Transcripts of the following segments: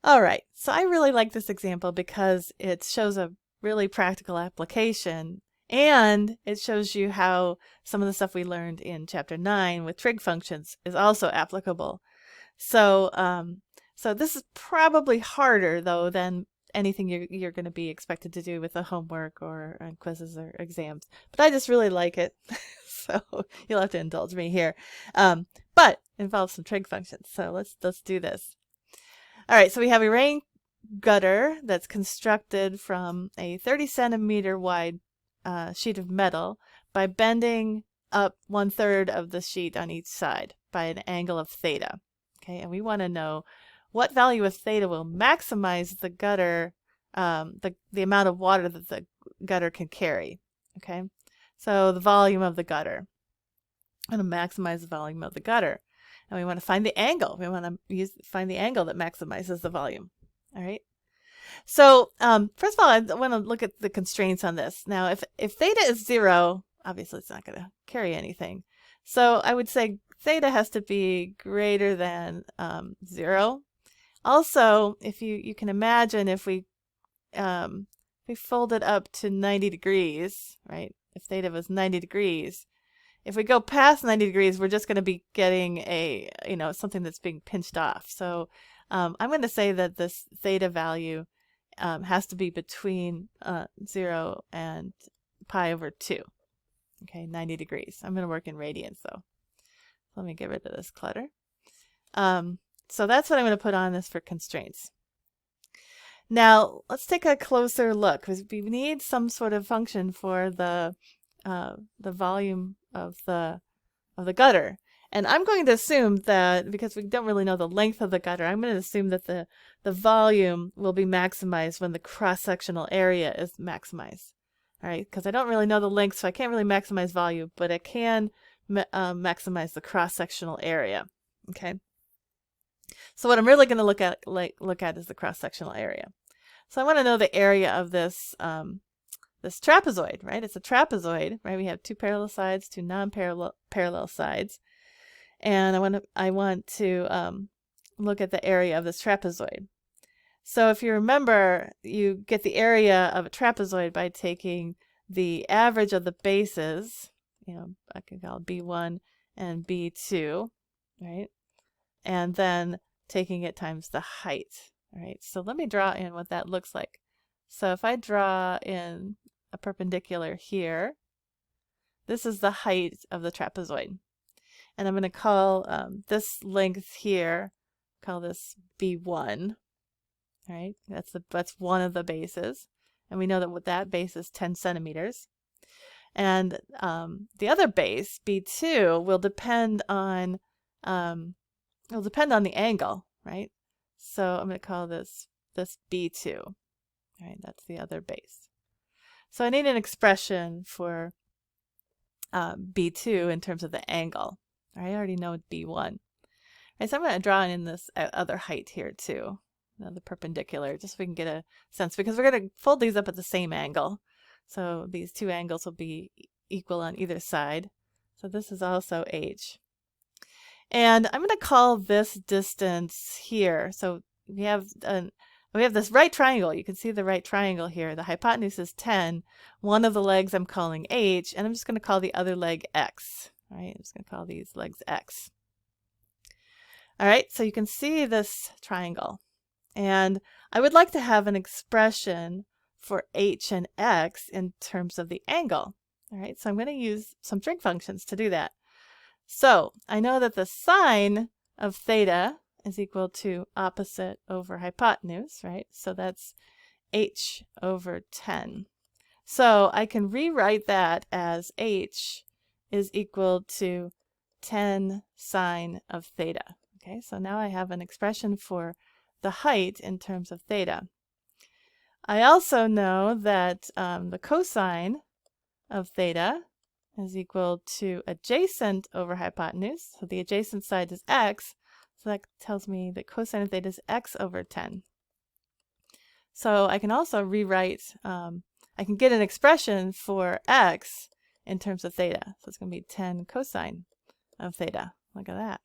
All right, so I really like this example because it shows a really practical application and it shows you how some of the stuff we learned in chapter 9 with trig functions is also applicable. So, so this is probably harder though than anything you're going to be expected to do with the homework or quizzes or exams. But I just really like it, so you'll have to indulge me here. But it involves some trig functions, so let's do this. All right, so we have a rain gutter that's constructed from a 30 centimeter wide sheet of metal by bending up 1/3 of the sheet on each side by an angle of theta. Okay, and we want to know what value of theta will maximize the gutter, the amount of water that the gutter can carry. Okay, so the volume of the gutter. I'm going to maximize the volume of the gutter. And we want to find the angle. We want to find the angle that maximizes the volume. All right. So first of all, I want to look at the constraints on this. Now, if theta is 0, obviously it's not going to carry anything. So I would say theta has to be greater than 0. Also, if you can imagine if we fold it up to 90 degrees, right? If theta was 90 degrees, if we go past 90 degrees, we're just going to be getting a, something that's being pinched off. So I'm going to say that this theta value has to be between 0 and pi over 2. Okay, 90 degrees. I'm going to work in radians though. Let me get rid of this clutter. So that's what I'm going to put on this for constraints. Now let's take a closer look because we need some sort of function for the volume of the gutter. And I'm going to assume that because we don't really know the length of the gutter, I'm going to assume that the volume will be maximized when the cross-sectional area is maximized. All right, because I don't really know the length, so I can't really maximize volume, but I can maximize the cross-sectional area. Okay. So what I'm really going to look at is the cross-sectional area. So I want to know the area of this this trapezoid, right? It's a trapezoid, right? We have 2 parallel sides, 2 non-parallel sides. And I want to look at the area of this trapezoid. So if you remember, you get the area of a trapezoid by taking the average of the bases, I could call it B1 and B2, right? And then taking it times the height, right? So let me draw in what that looks like. So if I draw in a perpendicular here, this is the height of the trapezoid. And I'm going to call this length here, call this B1, right? That's one of the bases. And we know that that base is 10 centimeters. And the other base, B2, will depend on the angle, right? So I'm going to call this B2, right? That's the other base. So I need an expression for B2 in terms of the angle. I already know B1. Right, so I'm going to draw in this other height here too, the perpendicular, just so we can get a sense, because we're going to fold these up at the same angle. So these two angles will be equal on either side. So this is also H. And I'm going to call this distance here. So we have this right triangle. You can see the right triangle here. The hypotenuse is 10. One of the legs I'm calling H, and I'm just going to call the other leg X. All right, I'm just going to call these legs X. All right, so you can see this triangle. And I would like to have an expression for H and X in terms of the angle. All right, so I'm going to use some trig functions to do that. So I know that the sine of theta is equal to opposite over hypotenuse, right? So that's H over 10. So I can rewrite that as H is equal to 10 sine of theta. Okay, so now I have an expression for the height in terms of theta. I also know that the cosine of theta is equal to adjacent over hypotenuse. So the adjacent side is x. So that tells me that cosine of theta is x over 10. So I can also rewrite, I can get an expression for x in terms of theta. So it's going to be 10 cosine of theta. Look at that.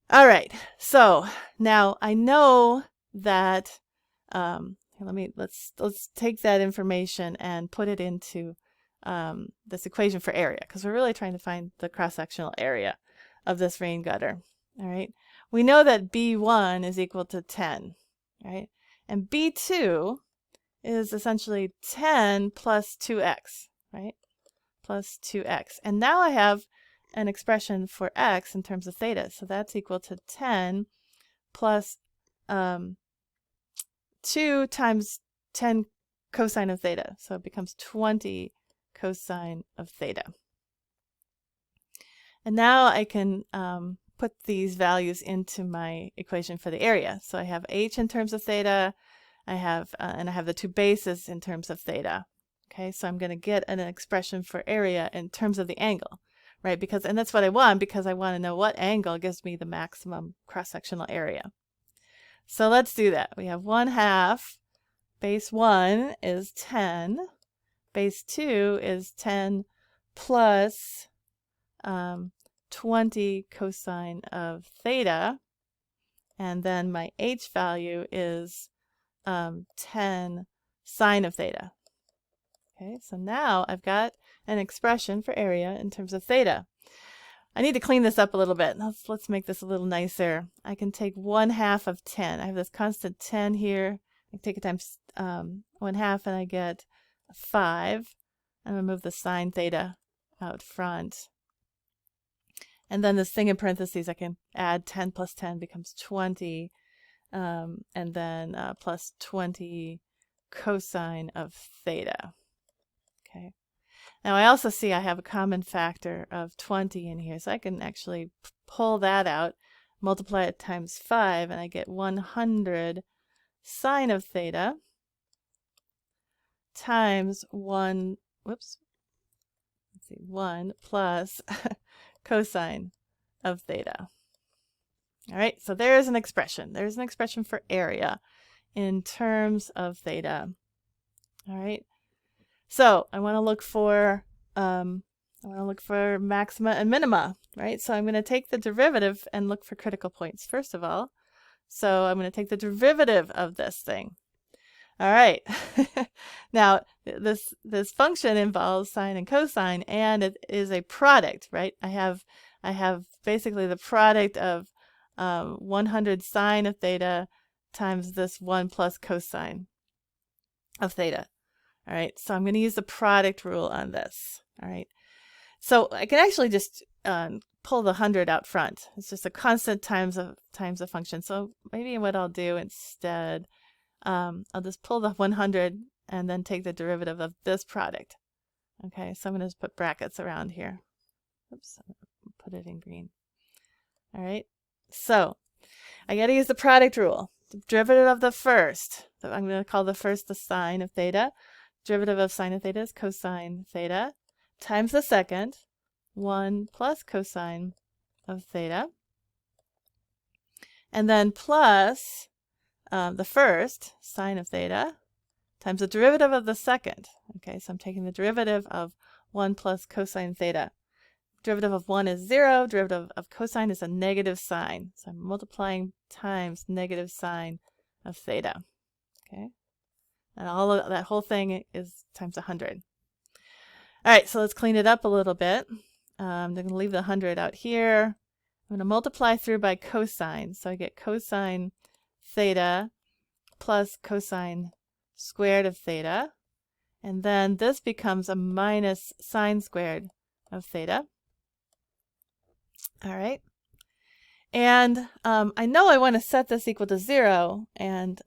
All right, so now I know that, let's take that information and put it into this equation for area, because we're really trying to find the cross-sectional area of this rain gutter. All right, we know that B1 is equal to 10, right? And B2 is essentially 10 plus 2x, right? Plus 2x. And now I have an expression for x in terms of theta. So that's equal to 10 plus 2 times 10 cosine of theta. So it becomes 20 cosine of theta. And now I can put these values into my equation for the area. So I have h in terms of theta, and I have the two bases in terms of theta. Okay, so I'm going to get an expression for area in terms of the angle, right? And that's what I want, because I want to know what angle gives me the maximum cross-sectional area. So let's do that. We have 1/2, base 1 is 10, base 2 is 10 plus 20 cosine of theta, and then my h value is 10 sine of theta. Okay, so now I've got an expression for area in terms of theta. I need to clean this up a little bit. Let's make this a little nicer. I can take 1/2 of 10. I have this constant 10 here. I take it times 1/2 and I get 5. I'm going to move the sine theta out front. And then this thing in parentheses, I can add 10 plus 10 becomes 20. And then plus 20 cosine of theta. Okay. Now I also see I have a common factor of 20 in here, so I can actually pull that out, multiply it times 5, and I get 100 sine of theta times 1 plus cosine of theta. All right, so there's an expression. There's an expression for area in terms of theta. All right. So I want to look for maxima and minima, right? So I'm going to take the derivative and look for critical points first of all. So I'm going to take the derivative of this thing. All right. Now this function involves sine and cosine, and it is a product, right? I have basically the product of 100 sine of theta times this 1 plus cosine of theta. All right, so I'm going to use the product rule on this. All right, so I can actually just pull the 100 out front. It's just a constant times a function. So maybe what I'll do instead, I'll just pull the 100 and then take the derivative of this product. Okay, so I'm going to just put brackets around here. Oops, put it in green. All right, so I got to use the product rule. The derivative of the first, I'm going to call the first the sine of theta. Derivative of sine of theta is cosine theta times the second, 1 plus cosine of theta, and then plus the first, sine of theta, times the derivative of the second. Okay, so I'm taking the derivative of 1 plus cosine theta. Derivative of 1 is 0. Derivative of cosine is a negative sine. So I'm multiplying times negative sine of theta. Okay. And all of that whole thing is times 100. All right, so let's clean it up a little bit. I'm going to leave the 100 out here. I'm going to multiply through by cosine. So I get cosine theta plus cosine squared of theta. And then this becomes a minus sine squared of theta. All right. And I know I want to set this equal to 0 and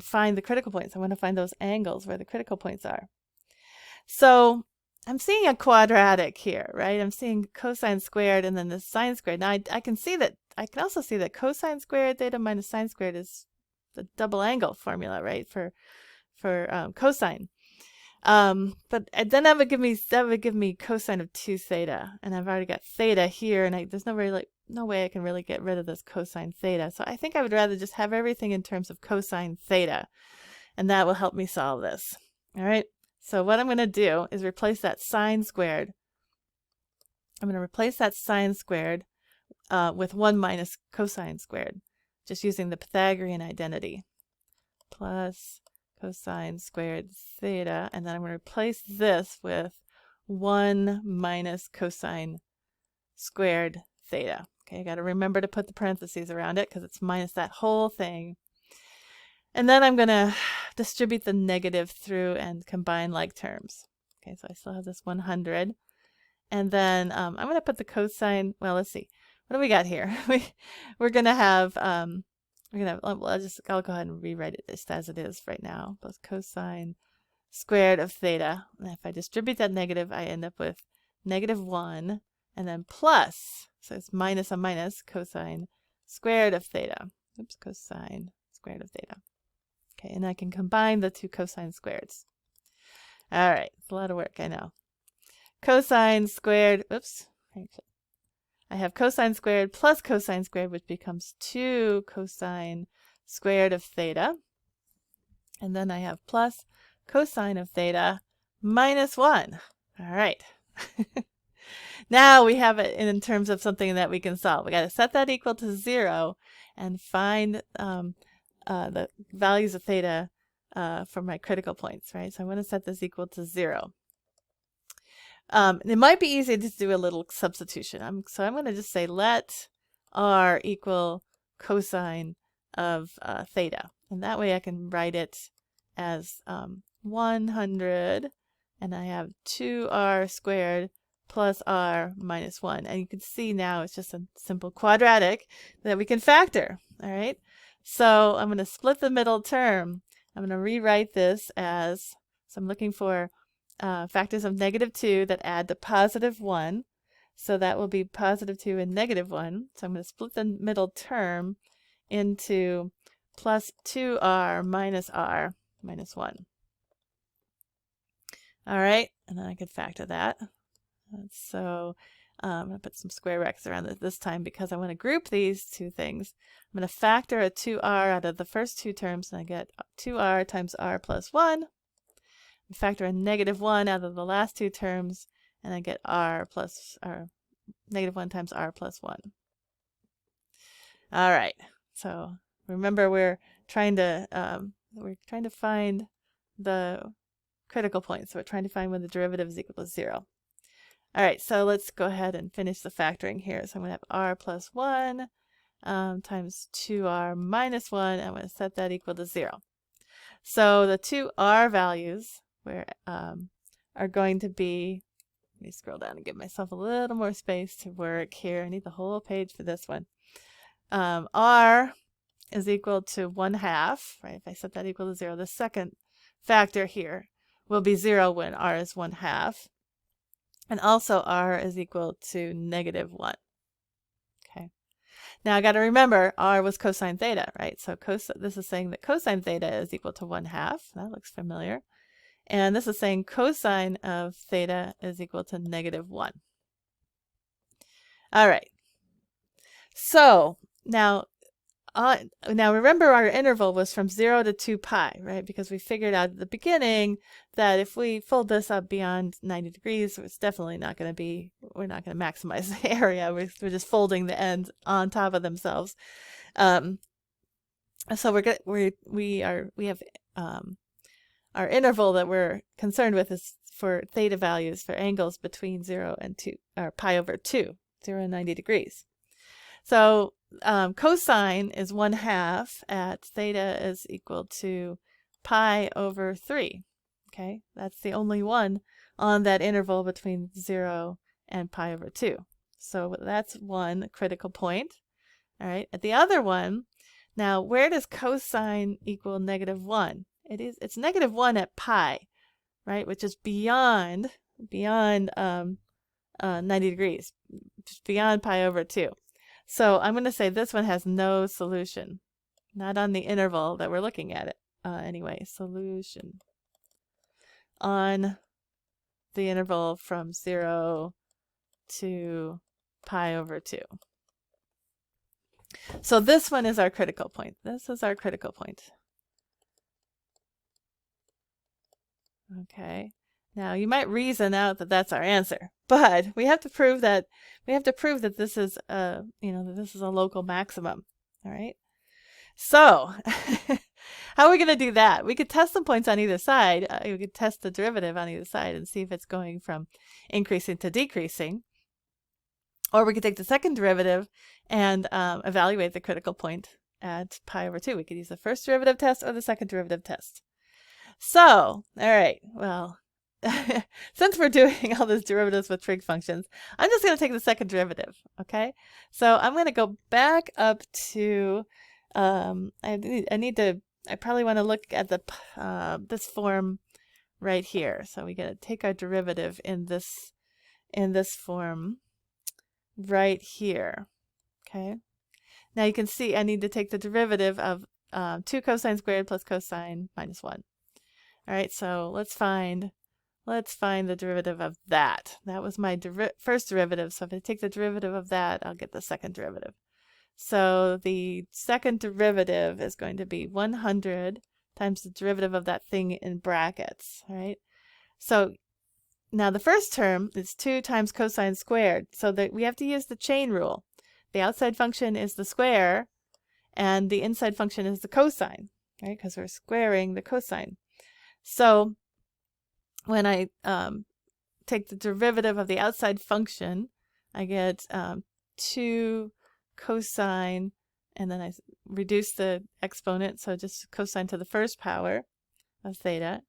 find the critical points. I want to find those angles where the critical points are. So I'm seeing a quadratic here, right? I'm seeing cosine squared and then the sine squared. Now I can also see that cosine squared theta minus sine squared is the double angle formula, right? For cosine. But then that would give me cosine of 2 theta, and I've already got theta here, and there's no way I can really get rid of this cosine theta. So I think I would rather just have everything in terms of cosine theta, and that will help me solve this. All right. So what I'm going to do is replace that sine squared. I'm going to replace that sine squared with 1 minus cosine squared, just using the Pythagorean identity. Plus cosine squared theta, and then I'm going to replace this with 1 minus cosine squared theta. Okay, I got to remember to put the parentheses around it because it's minus that whole thing. And then I'm going to distribute the negative through and combine like terms. Okay, so I still have this 100. And then I'm going to put the cosine, well, let's see. What do we got here? We're going to have, well, I'll go ahead and rewrite it just as it is right now. Plus cosine squared of theta. And if I distribute that negative, I end up with -1 and then plus, so it's minus a minus, cosine squared of theta. Oops, cosine squared of theta. Okay, and I can combine the two cosine squareds. All right, it's a lot of work, I know. Cosine squared, oops, I have cosine squared plus cosine squared, which becomes 2 cosine squared of theta. And then I have plus cosine of theta minus 1. All right. Now we have it in terms of something that we can solve. We got to set that equal to 0 and find the values of theta for my critical points, right? So I'm going to set this equal to 0. It might be easy to do a little substitution. So I'm going to just say let r equal cosine of theta. And that way I can write it as 100, and I have 2r squared plus r minus 1. And you can see now it's just a simple quadratic that we can factor. All right. So I'm going to split the middle term. I'm going to rewrite this as, so I'm looking for factors of -2 that add to +1. So that will be +2 and -1. So I'm going to split the middle term into plus 2r minus r minus 1. All right, and then I could factor that. So I'm going to put some square brackets around it this time because I want to group these two things. I'm going to factor a 2r out of the first two terms, and I get 2r times r plus 1. Factor a -1 out of the last two terms, and I get r plus, or -1 times r plus 1. All right, so remember we're trying to find the critical point. So we're trying to find when the derivative is equal to 0. All right, so let's go ahead and finish the factoring here. So I'm going to have r plus 1 times 2r minus 1. I'm going to set that equal to 0. So the two r values are going to be, let me scroll down and give myself a little more space to work here. I need the whole page for this one. R is equal to 1/2, right? If I set that equal to 0, the second factor here will be 0 when r is 1/2. And also r is equal to -1. Okay. Now I got to remember r was cosine theta, right? So this is saying that cosine theta is equal to 1/2. That looks familiar. And this is saying cosine of theta is equal to -1. All right. So now remember our interval was from 0 to 2 pi, right? Because we figured out at the beginning that if we fold this up beyond 90 degrees, it's definitely not going to be, we're not going to maximize the area. We're just folding the ends on top of themselves. So we have our interval that we're concerned with is for theta values for angles between 0 and 2, or pi over 2, 0 and 90 degrees. So cosine is 1/2 at theta is equal to pi over 3. Okay, that's the only one on that interval between 0 and pi over 2. So that's one critical point. All right, at the other one, now where does cosine equal -1? It's -1 at pi, right, which is beyond 90 degrees, just beyond pi over 2. So I'm going to say this one has no solution, not on the interval that we're looking at it. Anyway, solution on the interval from 0 to pi over 2. So this one is our critical point. This is our critical point. Okay. Now you might reason out that that's our answer, but we have to prove that this is that this is a local maximum. All right. So how are we going to do that? We could test some points on either side. We could test the derivative on either side and see if it's going from increasing to decreasing. Or we could take the second derivative and evaluate the critical point at pi over 2. We could use the first derivative test or the second derivative test. So, all right, well, since we're doing all these derivatives with trig functions, I'm just going to take the second derivative, okay? So I'm going to go back up to, I probably want to look at this form right here. So we got to take our derivative in this form right here, okay? Now you can see I need to take the derivative of 2 cosine squared plus cosine minus 1. All right, so let's find the derivative of that. That was my first derivative, so if I take the derivative of that, I'll get the second derivative. So the second derivative is going to be 100 times the derivative of that thing in brackets, all right? So now the first term is 2 times cosine squared, so that we have to use the chain rule. The outside function is the square, and the inside function is the cosine, right? Because we're squaring the cosine. So when I take the derivative of the outside function, I get 2 cosine, and then I reduce the exponent, so just cosine to the first power of theta.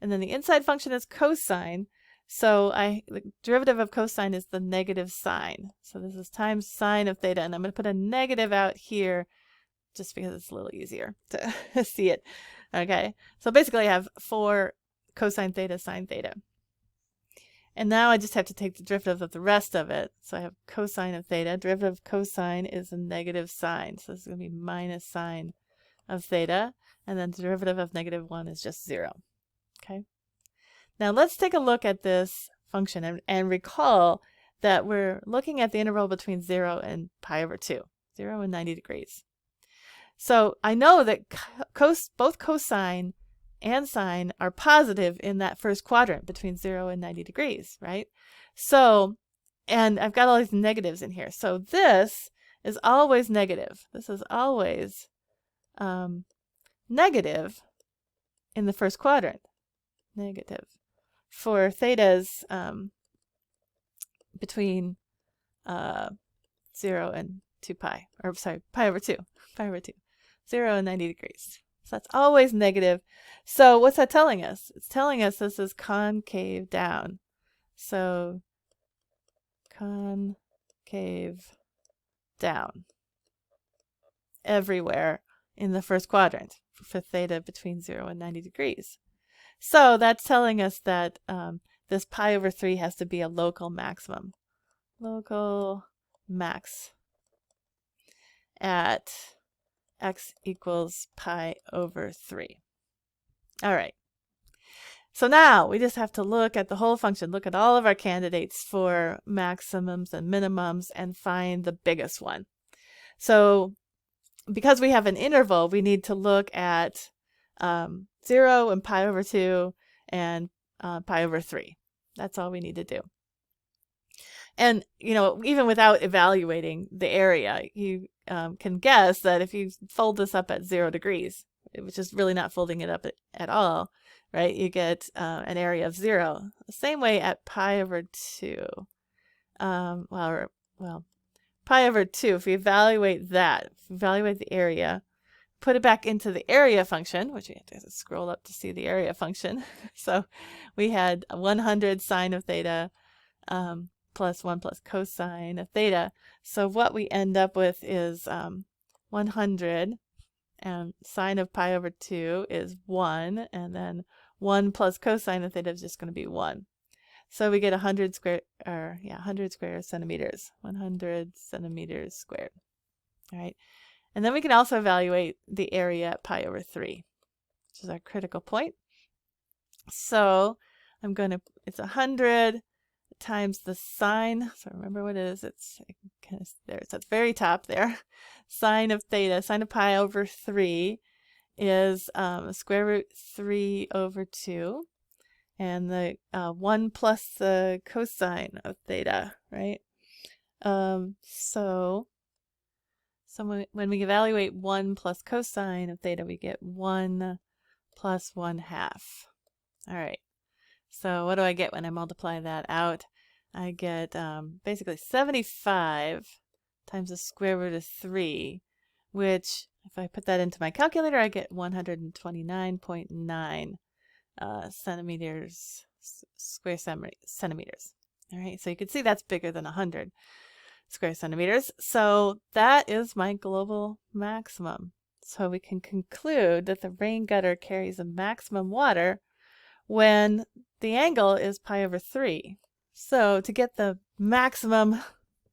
And then the inside function is cosine, so the derivative of cosine is the negative sign. So this is times sine of theta, and I'm going to put a negative out here just because it's a little easier to see it. Okay, so basically I have 4 cosine theta sine theta. And now I just have to take the derivative of the rest of it. So I have cosine of theta. Derivative of cosine is a negative sign. So this is going to be minus sine of theta. And then the derivative of negative 1 is just 0. Okay. Now let's take a look at this function and recall that we're looking at the interval between 0 and pi over 2. 0 and 90 degrees. So I know that both cosine and sine are positive in that first quadrant between 0 and 90 degrees, right? So, and I've got all these negatives in here. So this is always negative. This is always negative in the first quadrant. Negative. For thetas between 0 and 2 pi, or sorry, pi over 2. 0 and 90 degrees. So that's always negative. So what's that telling us? It's telling us this is concave down. So concave down everywhere in the first quadrant for theta between 0 and 90 degrees. So that's telling us that this pi over 3 has to be a local maximum. Local max at x equals pi over 3. All right. So now we just have to look at the whole function, look at all of our candidates for maximums and minimums and find the biggest one. So because we have an interval, we need to look at 0 and pi over 2 and pi over 3. That's all we need to do. And, you know, even without evaluating the area, you can guess that if you fold this up at 0 degrees, which is really not folding it up at all, right, you get an area of 0. The same way at pi over 2. Well, pi over 2, if we evaluate that, if we evaluate the area, put it back into the area function, which we have to scroll up to see the area function. So we had 100 sine of theta plus 1 plus cosine of theta. So what we end up with is 100, and sine of pi over 2 is 1, and then 1 plus cosine of theta is just going to be 1. So we get 100 square centimeters, 100 centimeters squared. All right. And then we can also evaluate the area at pi over 3, which is our critical point. So it's 100 times the sine. So remember what it is. It's kind of there. It's at the very top there. Sine of theta, sine of pi over 3 is square root 3 over 2. and the 1 plus the cosine of theta, right? So when we evaluate 1 plus cosine of theta, we get 1 plus 1/2. All right. So what do I get when I multiply that out? I get basically 75 times the square root of 3, which if I put that into my calculator, I get 129.9 centimeters, square centimeters. All right, so you can see that's bigger than 100 square centimeters. So that is my global maximum. So we can conclude that the rain gutter carries a maximum water when the angle is pi over 3. So to get the maximum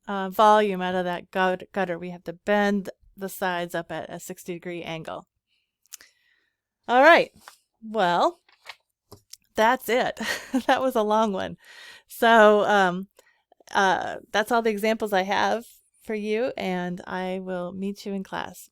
volume out of that gutter, we have to bend the sides up at a 60-degree angle. All right, well, that's it. That was a long one. So that's all the examples I have for you, and I will meet you in class.